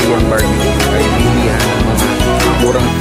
Taiwan barbecue ay pilihan ng mga murang.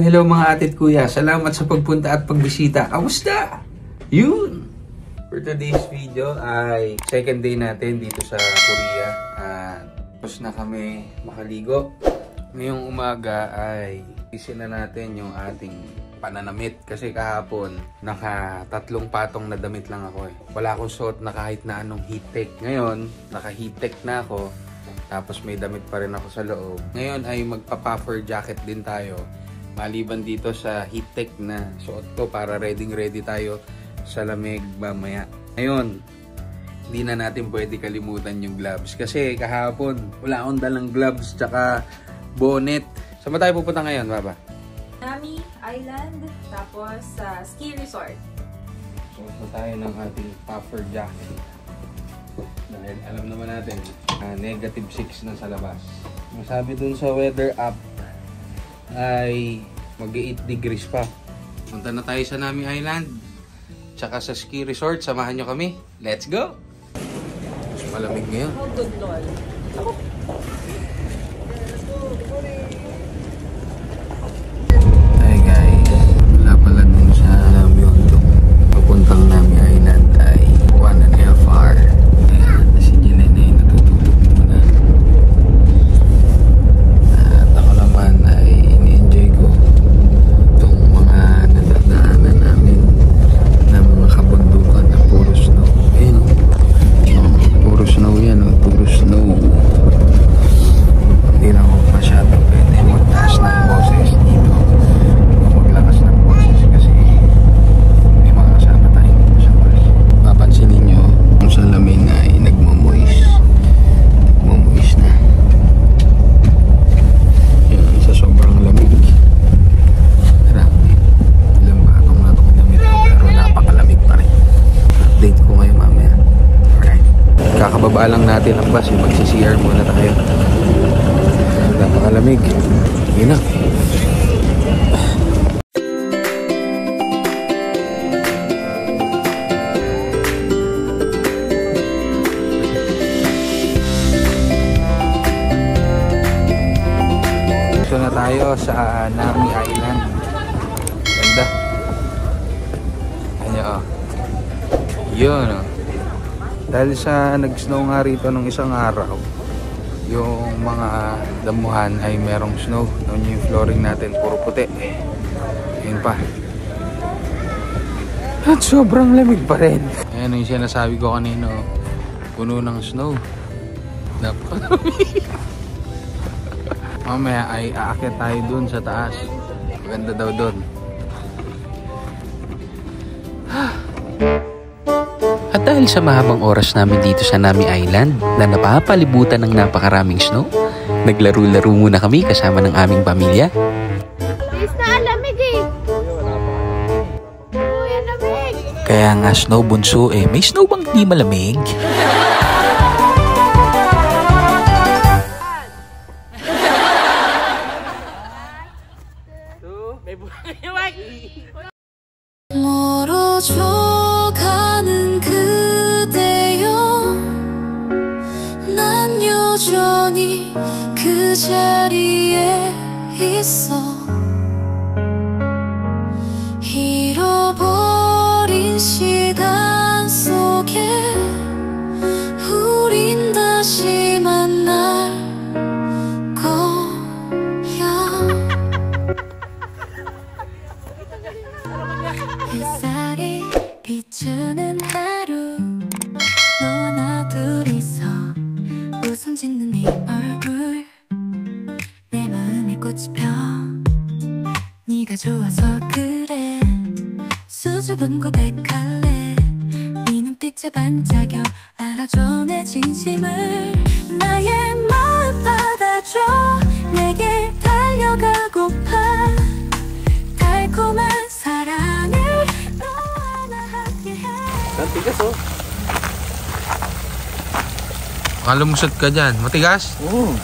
Hello mga atit kuya. Salamat sa pagpunta at pagbisita. Kamusta? Yun! For today's video ay second day natin dito sa Korea. Tapos na kami makaligo. Ngayong umaga ay isin na natin yung ating pananamit. Kasi kahapon, naka-3 patong na damit lang ako eh. Wala akong suot na kahit na anong heat tech. Ngayon, naka-heat tech na ako. Tapos may damit pa rin ako sa loob. Ngayon ay magpa-puffer jacket din tayo. Maliban dito sa heat tech na suot ko para ready tayo sa lamig mamaya. Ngayon, hindi na natin pwede kalimutan yung gloves. Kasi kahapon, wala akong dalang gloves tsaka bonnet. Saan ba tayo pupunta ngayon, Baba? Nami Island, tapos sa ski resort. Suot na tayo ng ating puffer jacket. Dahil alam naman natin, -6 na sa labas. Masabi dun sa weather app ay mag-8 degrees pa. Punta na tayo sa Nami Island tsaka sa ski resort. Samahan nyo kami. Let's go! Mas malamig ngayon. Oh, good lord. Hi guys, wala pala dun sa Myeongdong. Papuntang Nami Island ay 1.5 hour. Ayan, si Jelen ay natutulog muna. At ako naman ay ini-enjoy ko itong mga nadadaanan namin na mga kabundukan na puro snow. Ayan o. Puro snow yan o. Puro snow. Hindi na ako masyado pwede magtaas ng boses dito. Maglakas ng boses kasi may mga kasama tayo dito sa bus. Papansin ninyo kung sa lamin ay nagmamoist na. Yan, sa sobrang lamig. Grabe. Ilang batong na itong damit ko pero napakalamig pa rin. Update ko ngayon mamaya. Alright. Kakababa lang natin ang bus. Magsi-CR muna tayo. Napakalamig. Yun na. Ito na tayo sa Nami Island. Ganda. Ayan o. Yun o. Dahil sa nag-snow nga rito nung isang araw, yung mga damuhan ay merong snow. Noon yung flooring natin puro puti. Ayun pa. At sobrang lamig pa rin. Ayan yung sinasabi ko kanino. Puno ng snow. Napakalamig. Mamaya ay aakyat tayo dun sa taas. Maganda daw dun. At dahil sa mahabang oras namin dito sa Nami Island na napapalibutan ng napakaraming snow, naglaro-laro muna kami kasama ng aming pamilya. Please na, lamig eh. Uy, lamig. Kaya nga snow bunso eh, may snow bang di malamig? 멀어져 가는 그대여 난 여전히 그 자리에 있어 잃어버린 시간 속에 우린 다시 만날 거야 햇살이 비추는 하루 너나 둘이서 웃음 손짓는 네 얼굴 내 마음에 꽃이 펴 네가 좋아서 그래 수줍은 고백할래 네 눈빛에 반짝여 알아줘 내 진심을 나의 마음 받아줘 내게 달려가고파 달콤한 사랑을 너와 나 함께해 Matigas oh. Baka lumusot ka dyan. Matigas? Oo.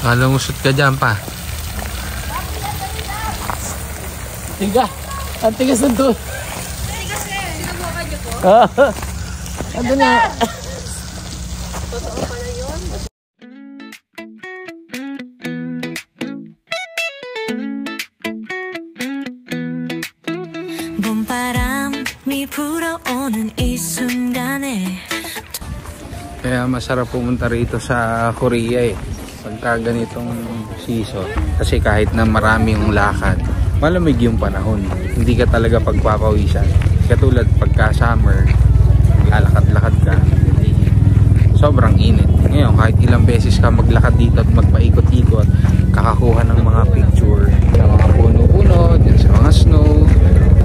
Baka lumusot ka dyan pa. Tiga. Ang tigas na to. Tigas eh. Sinubukan niyo po? Ano na? Totoo pala yun. 봄바람이 불어오는 이 순간에 Kaya masarap pumunta rito sa Korea eh. Pagka ganitong season. Kasi kahit na marami yung lakad, malamig yung panahon. Hindi ka talaga pagpapawisan. Katulad pagka summer, lalakad-lakad ka, sobrang init. Ngayon, kahit ilang beses ka maglakad dito at magpaikot-ikot, kakakuha ng mga picture sa mga puno-puno, dyan sa mga snow.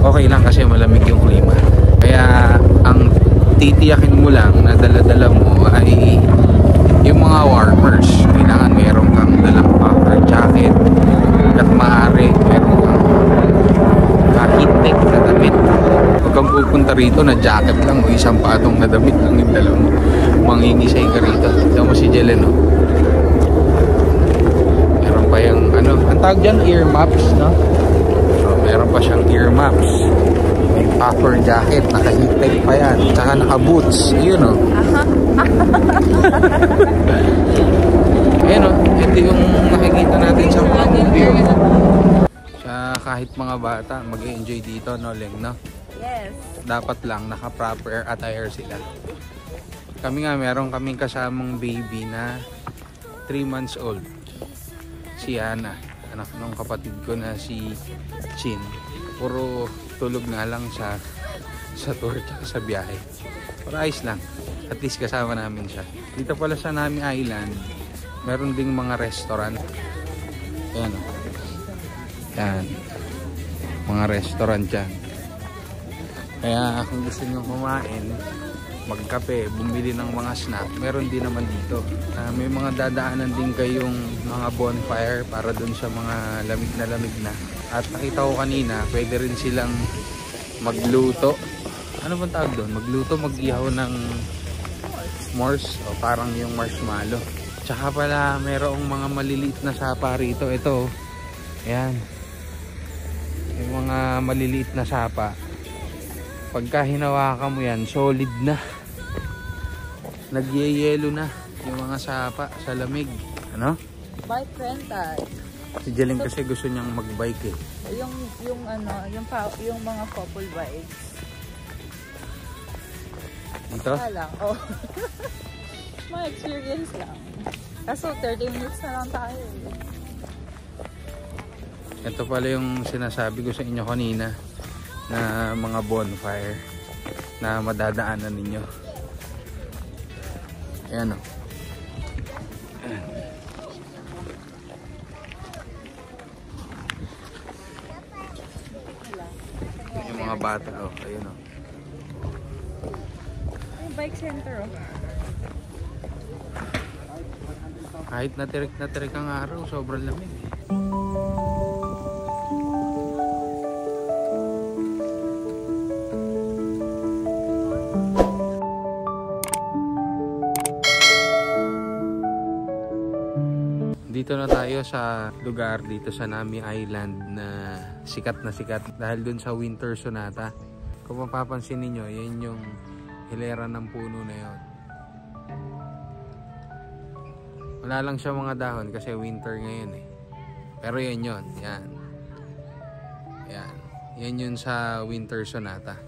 Okay lang kasi malamig yung klima. Kaya ang titiyakin mo lang na dala-dala mo ay yung mga warmers. Kailangan meron kang dalang puffer jacket at maaari meron kang heat-tech na damit. Huwag kang pupunta rito na jacket lang o isang patong na damit lang yung dala mo. Mangingisay ka rito. Tignan mo si Jelen, no? Meron pa yung ano, ang tawag dyan, ear maps, no? So, meron pa siyang ear maps. May puffer jacket, naka-heat-tech pa yan. Tsaka naka-boots. Yun, no? Ayan, no? Ito yung nakikita natin sa mga movie, oh. Sa kahit mga bata, mag-enjoy dito, no, Leng, no? Yes. Dapat lang naka-proper attire sila. Kami nga, meron kaming kasamang baby na 3 months old. Si Hana, anak ng kapatid ko na si Chin. Puro tulog nga lang sa tour at sa biyahe. Pero ayos lang. At least kasama namin siya. Dito pala sa Nami Island, meron ding mga restaurant. Ayan o. Yan. Mga restaurant dyan. Kaya kung gusto nyo kumain, magkape, bumili ng mga snack, meron din naman dito. May mga dadaanan din kayong mga bonfire para dun sa mga lamig na. At nakita ko kanina, pwede rin silang magluto. Ano bang tawag doon? Magluto, mag-ihaw ng s'mores o parang yung marshmallow. Tsaka pala, mayroong mga maliliit na sapa rito. Ito, ayan. Yung mga maliliit na sapa. Pagka hinawakan mo yan, solid na. Nagyeyelo na yung mga sapa sa lamig. Ano? Bike rental. Si Jeling kasi gusto niyang magbike eh. Yung mga couple bikes. Dito? Wala lang. Oh. Mga experience lang. Kaso 30 minutes na lang tayo. Ito pala yung sinasabi ko sa inyo kanina na mga bonfire na madadaanan ninyo. Ayan o. Yung mga bata o. Ayun o. Yung bike center oh. Kahit natirik ang araw, sobrang lamig. Dito na tayo sa lugar dito sa Nami Island na sikat dahil dun sa winter sonata. Kung mapapansin niyo, yan yung hilera ng puno na yon. Wala lang siya mga dahon kasi winter ngayon eh. Pero yan yun, yan. Yan yun sa winter sonata.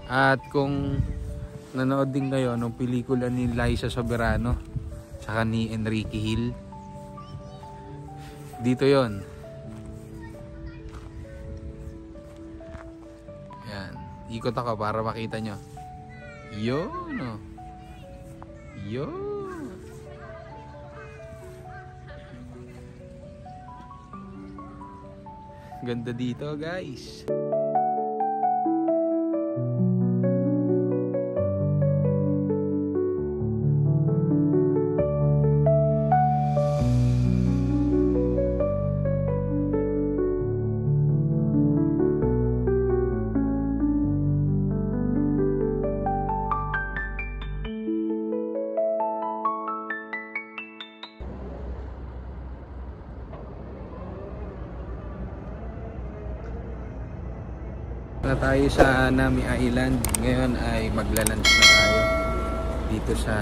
At kung nanood din kayo ng pelikula ni Liza Soberano saka ni Enrique Hill, dito yon Ikot ako para makita nyo. Yun, oh. Yun. Ganda dito, guys. Na tayo sa Nami Island. Ngayon ay magla-lunch na tayo dito sa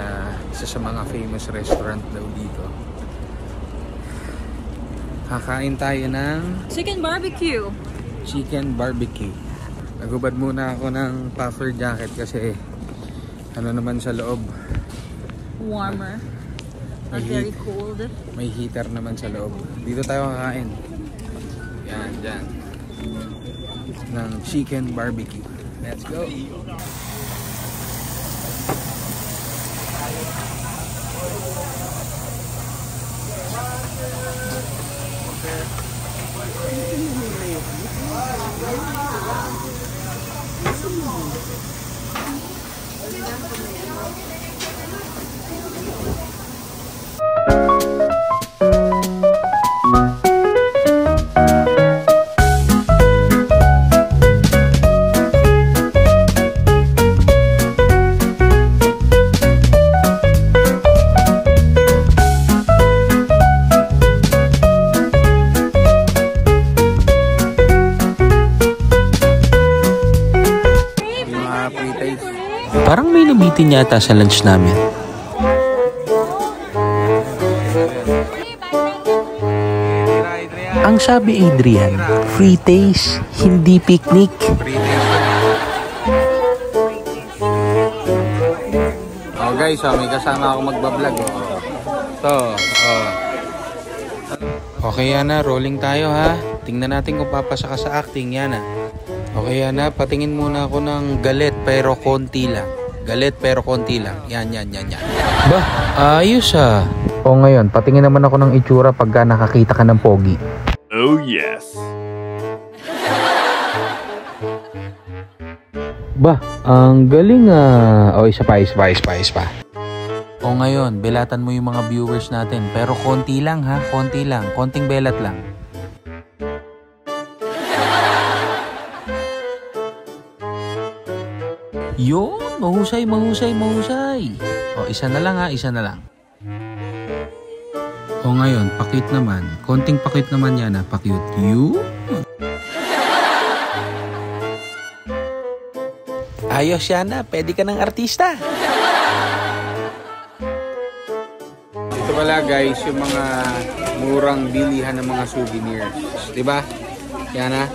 isa sa mga famous restaurant daw dito. Kakain tayo ng Chicken barbecue. chicken barbecue. Nagubad muna ako ng puffer jacket kasi ano naman sa loob, Warmer. Not very cold. may heater naman sa loob. Dito tayo kakain. Yan, dyan. Ng chicken barbecue. Let's go! Parang may nabitin yata sa lunch namin. Ang sabi Adrian, free taste, hindi picnic. Oh guys, may kasama ako magbablog. Okay Yana, rolling tayo ha. Tingnan natin kung papasa ka sa acting, Yana. Okay Yana, patingin muna ako ng galit pero konti lang. Galit pero konti lang. Yan. Bah, ayos ah. O ngayon, patingin naman ako ng itsura pagka nakakita ka ng pogi. Oh yes. Bah, ang galing ah. O, isa pa. O ngayon, belatan mo yung mga viewers natin. Pero konti lang ha, konti lang. Konting belat lang. Yun, mahusay. O, isa na lang ha, isa na lang. O ngayon, pakit naman. Konting pakit naman yan ha, pakit. Yun. Ayos yan na, pwede ka ng artista. Ito pala guys, yung mga murang bilihan ng mga souvenirs. Diba? Yana?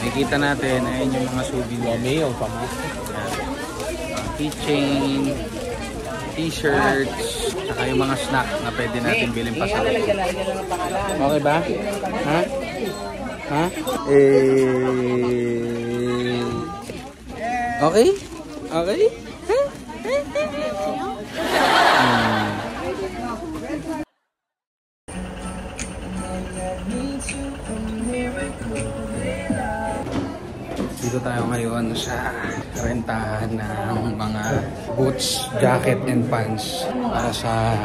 Nakikita natin, ayun yung mga souvenirs. Keychain, t-shirts, saka yung mga snack na pwede natin bilhin pa sa loob. Okay ba? Ha? Okay? Dito tayo ngayon sa rentahan ng mga boots, jacket, and pants para sa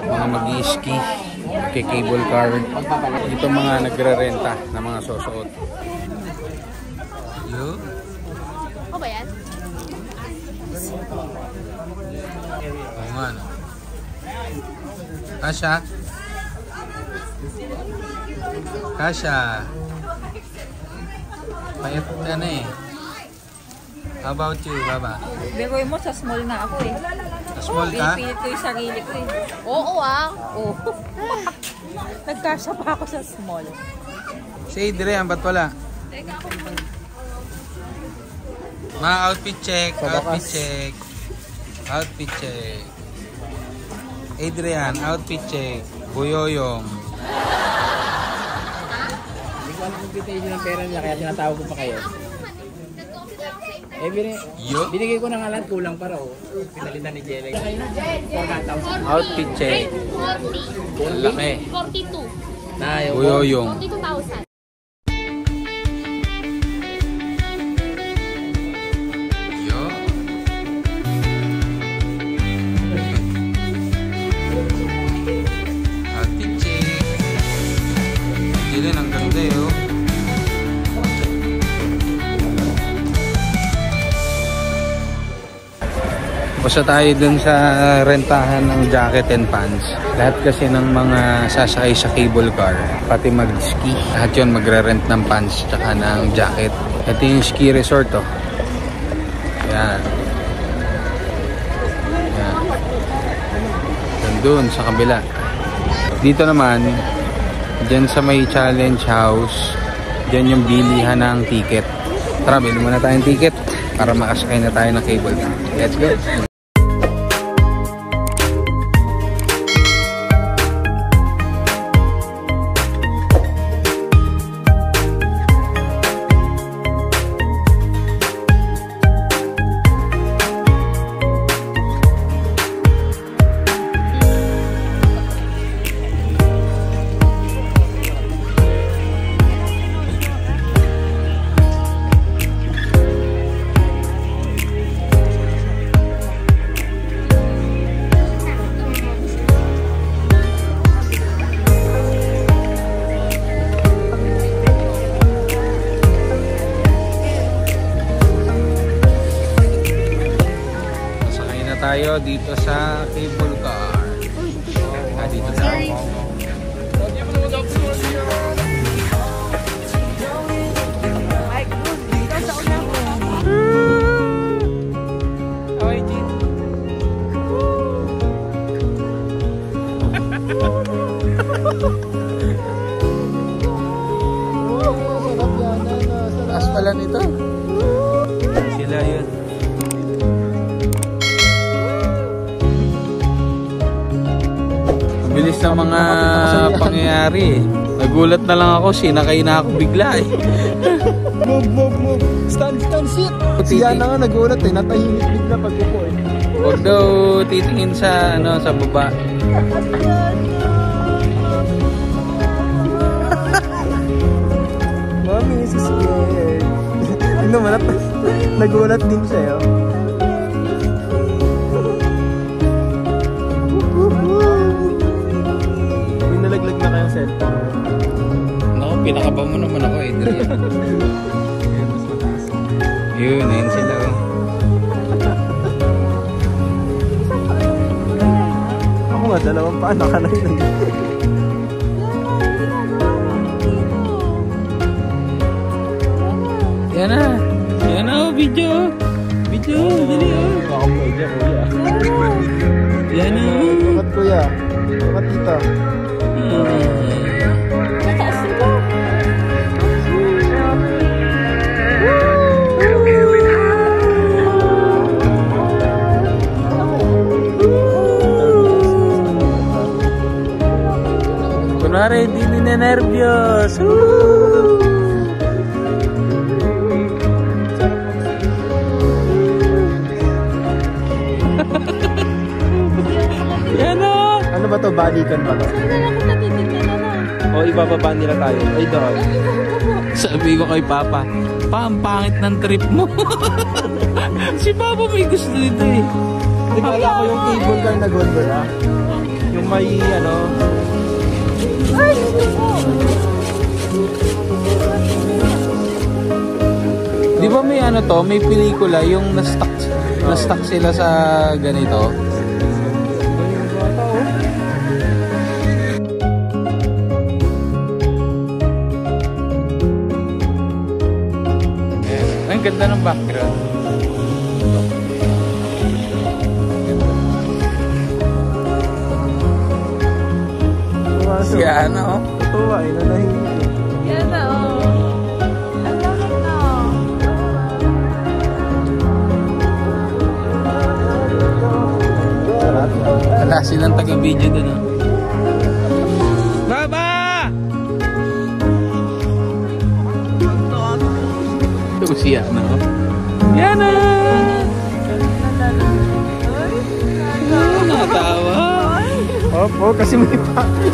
mga mag-i-ski, cable car. Dito mga nagre-renta ng mga susuot. Yo. Ako ba yan? Oo nga, no? Kasha. Payat ka na eh. How about you, Baba? Biruin mo, sa small na ako eh. Sa small ka? Pinipilit ko yung sarili ko eh. Oo ah. Oo. Nagkasya pa ako sa small. Si Adrian, ba't wala? Teka ako naman. Mga outfit check. Adrian, outfit check. Buyoyong. Hindi ko alam kung kita yung pera niya, kaya tinatawag ko pa kayo. Binigay ko na nga lang, kulang pa raw. Pinalitan ni Jelly. 4,000. Outfit check. 40. Laki. 42. Uyoyong. 42,000. Yo. Outfit check. Dylan, ang ganda eh, oh. Basta tayo dun sa rentahan ng jacket and pants. Lahat kasi ng mga sasakay sa cable car, pati mag-ski, lahat yun magre-rent ng pants tsaka ng jacket. Ito yung ski resort, oh. Yan. Yan. Nandun sa kabila. Dito naman, dyan sa may challenge house, dyan yung bilihan ng ticket. Tara, bilhin muna tayong ticket para makasakay na tayo ng cable car. Let's go! Tayo dito sa cable car. Dito tayo. Taas pala nito. Sila yun. Bilis ng mga pangyayari eh. Nagulat na lang ako, sinakay na ako bigla eh. Move. Stand, sit. Siya na nga nagulat eh, natahimik bigla pag-upo eh. Huwag daw titingin sa, sa baba. Mami, this is scared. Ano man, nagulat din siya yun. Nalaglag na kayong cellphone. Naku, pinakaba mo naman ako, Adrian. Yun, ayun sila. Ako nga, dalawang paa nakalaglag. Yan na. Yan na, oh, video. Video, dali oh. Ako mo, kuya. Yan na. Bakat kuya. Bakat tita. Kunwari, hindi na nervyos. Yan o! Ano ba to? Balikan ba to? O ibababa nila tayo. Ay doon. Sabi ko kay Papa, Pa, ang pangit ng trip mo. Si Papa may gusto nito eh. Nagkala ko yung cable car na gondola. Yung may ano. Di ba may ano to, may pelikula yung na-stuck sila sa ganito? Ang ganda ng background. Si ano? Tuwa eh, nanahimik eh. Yan na, oh. Ang laki na. Wala silang taga-video dun, oh. Baba! Ito siya, no? Yana! Natawa. Opo, kasi may papi.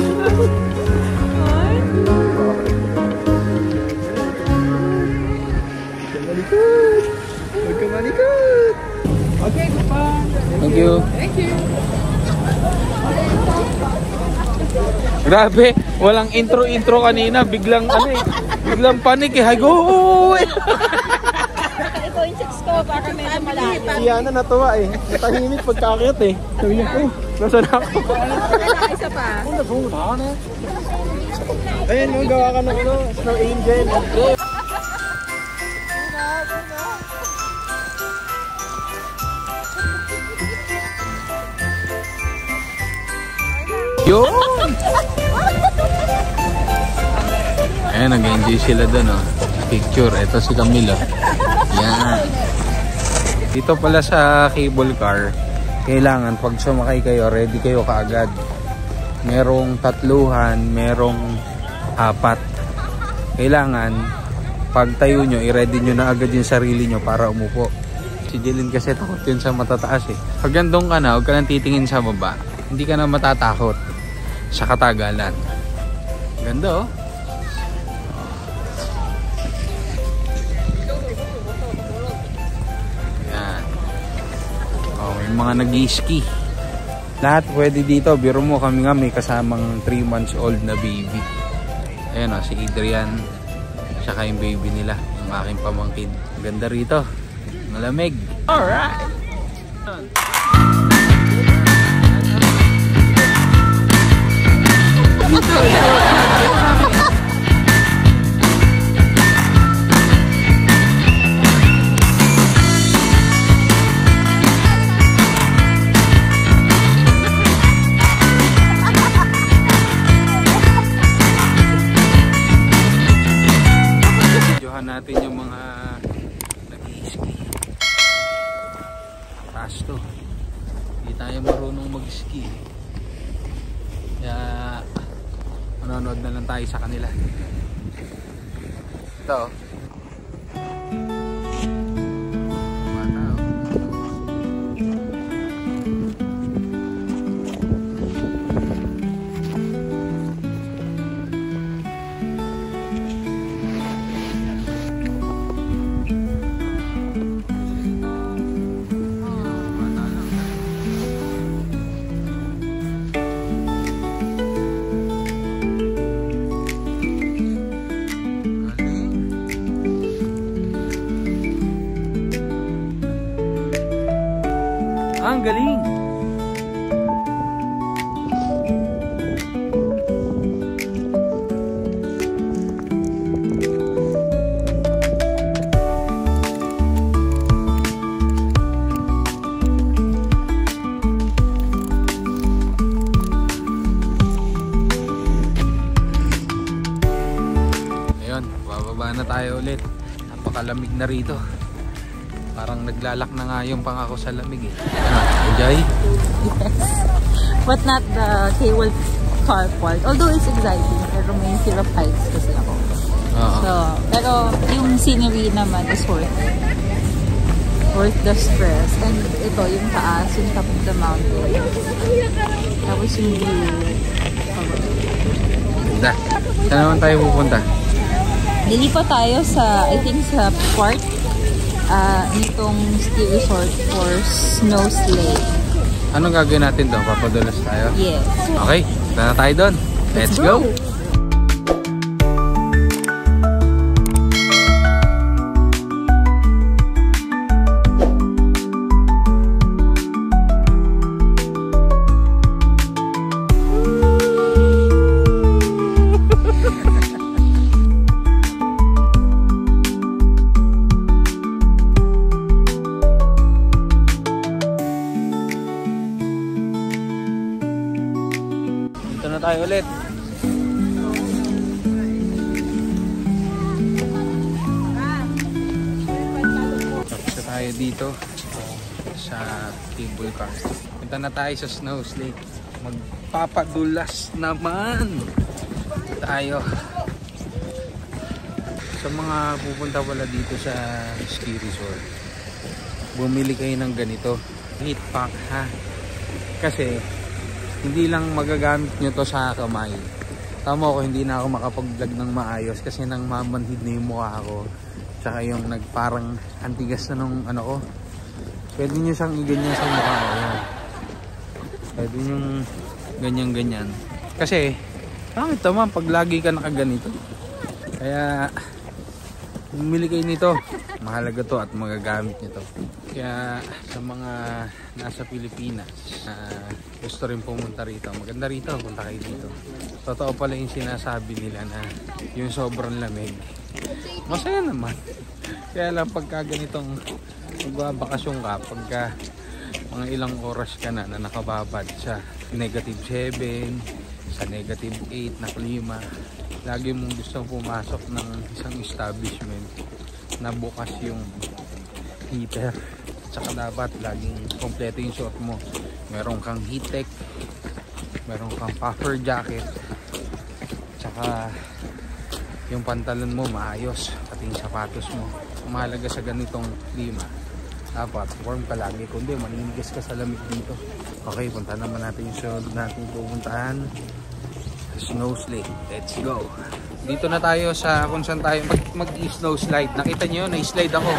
Huwag ka malikot. Okay, goodbye. Thank you. Thank you. Grabe, walang intro kanina, biglang biglang panik eh. Hi, go! Ito yung chicks ko, baka medyo malayo. Si Yana natuwa eh. Natahimik pagkakit eh. Sabi niya, oh, nasaan ako? Isa pa. Ayun, yung gawa ka ng snow angel. Yun! Ayan, nag-enjoy sila dun, oh. Picture. Ito si Camilo. Yan. Dito pala sa cable car, kailangan pag sumakay kayo, ready kayo kaagad. Merong 3, merong 4. Kailangan, pag tayo nyo, i-ready nyo na agad yung sarili nyo para umupo. Si Jeline kasi takot yun sa matataas eh. Pag gandong ka na, huwag ka nang titingin sa baba. Hindi ka na matatakot sa katagalan. Ganda oh. Yan. Oh, may mga nag-ski. Lahat pwede dito. Biro mo, kami nga may kasamang 3 months old na baby. Ayan oh, si Adrian. Tsaka yung baby nila, yung aking pamangkin. Ganda rito. Malamig. Alright. Videohan natin yung mga nag-ski. Taas to. Hindi tayo marunong mag-ski. Kaya manonood na lang tayo sa kanila. Ito. Bata, oh. Ang galing! Ayun, bababa na tayo ulit. Napakalamig na rito. Parang naglalak na nga yung pangako sa lamig eh. Enjoy? Yes. But not the cable car part. Although it's exciting, pero may fear of heights kasi ako. So, pero yung scenery naman is worth the stress. And ito, yung taas, yung top of the mountain. Tapos yung view. Ganda. Saan naman tayo pupunta? Lilipat tayo sa, I think sa park. Itong ski resort for snow sleigh. Anong gagawin natin doon? Papadulas tayo? Yes. Okay, na tayo doon. Let's go! Na tayo ulit. Tapos tayo dito sa cable car. Punta na tayo sa snow sleigh. Magpapadulas naman tayo. Sa mga pupunta wala dito sa ski resort, bumili kayo ng ganito, heat pack ha, kasi hindi lang magagamit nyo to sa kamay. Tama ko, hindi na ako makapag-vlog ng maayos kasi nang mamanhid na yung mukha ko, tsaka yung nagparang antigas na nung ano ko. Pwede nyo siyang iganyan sa mukha ko, yan. Pwede nyo ganyan-ganyan kasi bakit naman pag lagi ka nakaganito. Kaya bumili kayo nito, mahalaga to at magagamit nyo to. Kaya sa mga nasa Pilipinas gusto rin pumunta rito, maganda rito, punta kayo dito. Totoo pala yung sinasabi nila na yung sobrang lamig, masaya naman. Kaya lang pagka ganitong magbabakasyon ka, pagka mga ilang oras ka na nakababad sa negative 7, sa negative 8 na klima, lagi mong gustong pumasok ng isang establishment na bukas yung heater. Tsaka dapat laging kompleto yung suot mo. Meron kang heat tech, meron kang puffer jacket, tsaka yung pantalon mo maayos, pati yung sapatos mo. Mahalaga sa ganitong klima, dapat warm ka lagi, kundi maninigas ka sa lamig dito. Okay, punta naman natin yung sunod natin pupuntahan, snow slide. Let's go. Dito na tayo sa kung saan tayo mag-snow slide. Nakita nyo yun, na-slide ako.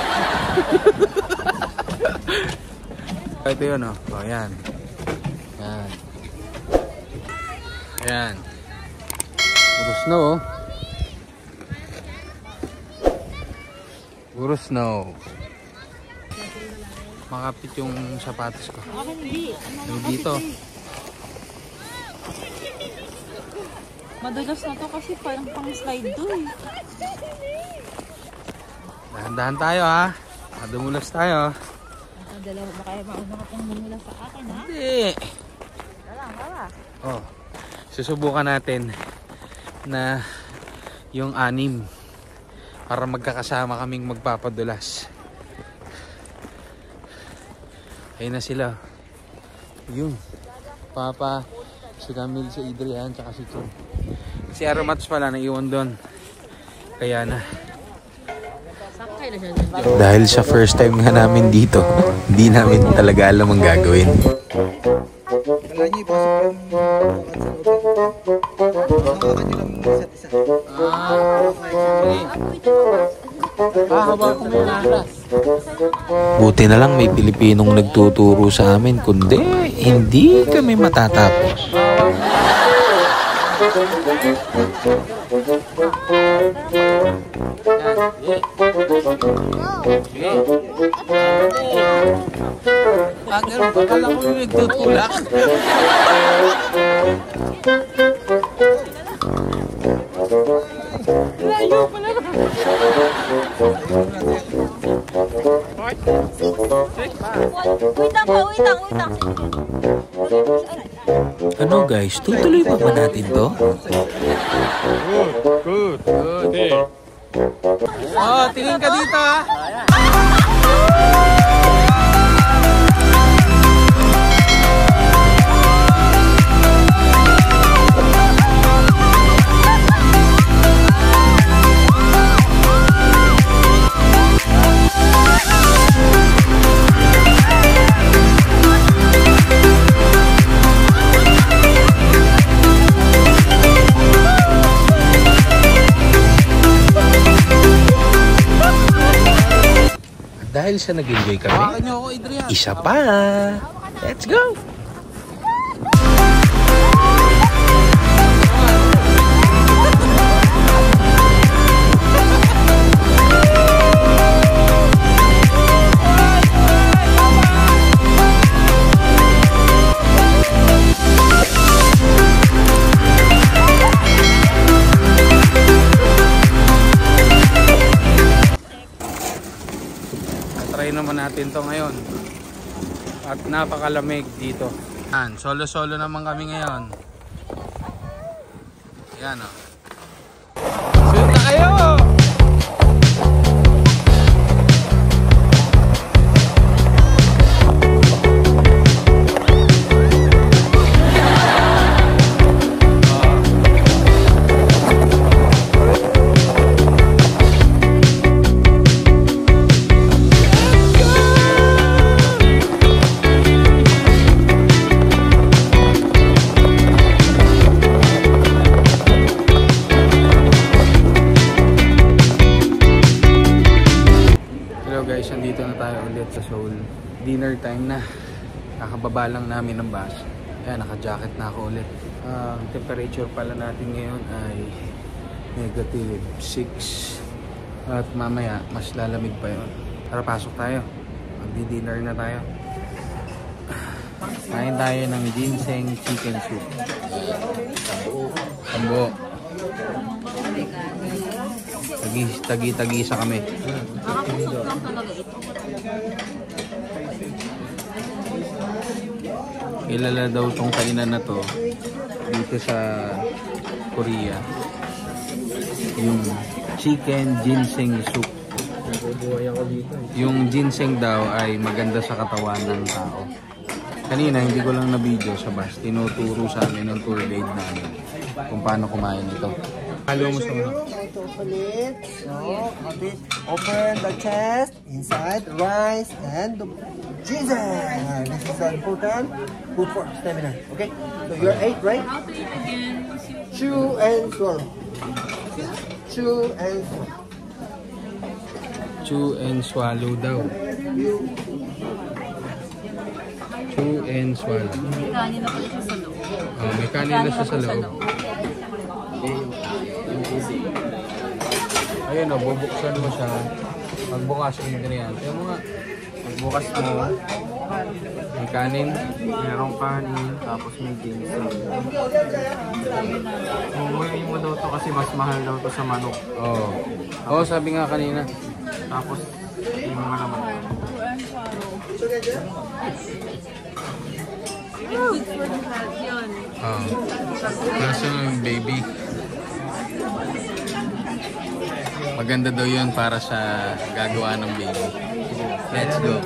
Ito yun, oh. Oh, yan. Yan. Yan. Puro snow, oh. Puro snow. Makapit yung sapatos ko. Dito. Madulas na to kasi parang pang slide doon. Dahan-dahan tayo ha. Madumulas tayo. Dalawa ba kaya mauna ka pang mumula sa akin ha? Hindi. Wala. Oh, susubukan natin na yung 6 para magkakasama kaming magpapadulas. Ayun na sila. Yun. Papa, si Camille, si Adrian, tsaka si Chum. Si Aromats pala naiwan doon. Kaya na. Dahil sa first time nga namin dito, hindi namin talaga alam ang gagawin. Wala niyo ipasok yung isa't isa. Haba ko may naras. Buti na lang may Pilipinong nagtuturo sa amin, kundi hindi kami matatapos. Ganun, bakala ko yung nagtutulak. Ano guys, tutuloy pa ba natin to? Good. Oh, tingin ka dito ha. Dahil sa nag-enjoy kami, isa pa! Let's go! Try naman natin to ngayon at napakalamig dito. Solo naman kami ngayon. Yan o. Sunod na kayo! ulit sa Seoul. Dinner time na. Kakababa lang namin ng bus. Ayan, naka-jacket na ako ulit. Temperature pala natin ngayon ay -6. At mamaya, mas lalamig pa yun. Tara, pasok tayo. Magdi-dinner na tayo. Kain tayo ng ginseng chicken soup. Sambo. Tagi-tagi-tagisa kami. Nakapusok lang talaga ito. Kilala daw tong kainan na to dito sa Korea. Yung chicken ginseng soup. Yung ginseng daw ay maganda sa katawan ng tao. Kanina hindi ko lang na video sa bus. Tinuturo sa amin ng tour guide namin kung paano kumain ito. Halo mo sa mga. Open it. So, open the chest. Inside rice and the ginseng. This is important. Good for stamina. Okay. So you're 8, right? How to eat again? Chew and swallow. Chew and swallow. Chew and swallow daw. Chew and swallow. May kanin na pala siya sa loob. Oh, may kanin na siya sa loob. Ayun o, bubuksan mo siya. Pagbukas yung ingredients. Ayun mo nga. Pagbukas mo, may kanin. Merong kanin, tapos may ginseng. Umuwi mo daw to kasi mas mahal daw to sa manok. Oo. Oo, sabi nga kanina. Tapos yung mga naman. Good for the health yun. Oo. Nasa yung baby. Maganda daw yun para sa gagawa ng baby. Let's go.